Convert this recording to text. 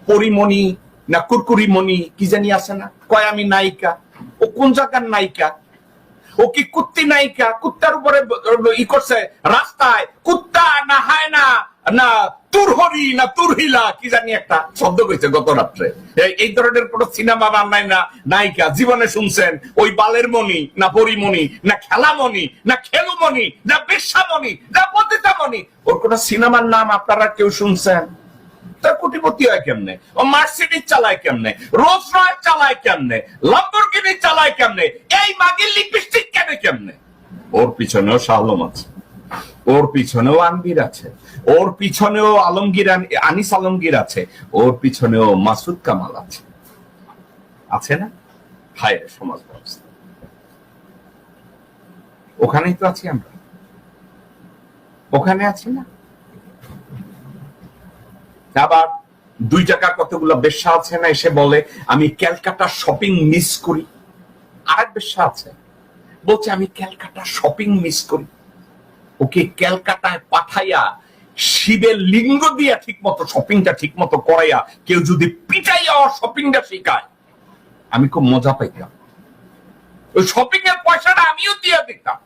পরিমণি না কুরকুরিমণি কি জানি আছে না, কয় আমি নায়িকা। ও কোন জায়গার নায়িকা? ও কি কুত্তি নায়িকা? কুত্তার উপরে ই করছে রাস্তায়, কুত্তা না হায়না না তুরহরি না তুরহিলা কি জানি একটা শব্দ কইছে গত রাত্রে। এই ধরনের কোন সিনেমা বানায় না নায়িকা জীবনে শুনছেন? ওই বালের মণি না পরিমণি না খেলামণি না খেলুমণি না বেশ্যামণি না পতিতামণি, ওর কোন সিনেমার নাম আপনারা কেউ শুনছেন? তার কোটিপতি হয় কেমনে? ও মার্সিডিজ চালায় কেমনে? রোলস রয়েস চালায় কেমনে? ল্যাম্বরগিনি চালায় কেমনে? এই মাগির লিপস্টিক কেনে কেমনে? ওর পিছনেও শাহলম আছে, ওর পিছনেও আনবির আছে, ওর পিছনেও আলমগীর আনিস আলমগীর আছে, ওর পিছনেও মাসুদ কামাল আছে, আছে না? হায় সমাজ ব্যবস্থা, ওখানেই তো আছি আমরা, ওখানে আছি না? আবার 2 টাকার কতগুলো বেশ্যা আছে না, এসে বলে আমি ক্যালকাটা শপিং মিস করি। আরেক বেশ্যা আছে বলছে আমি ক্যালকাটা শপিং মিস করি। ওকে ক্যালকাটায় পাঠাইয়া শিবের লিঙ্গ দিয়া ঠিক মতো শপিংটা ঠিক মতো করাইয়া কেউ যদি পিটাইয়া শপিংটা শিখায়, আমি খুব মজা পাইতাম। ওই শপিং এর পয়সাটা আমিও দিয়ে দিতাম।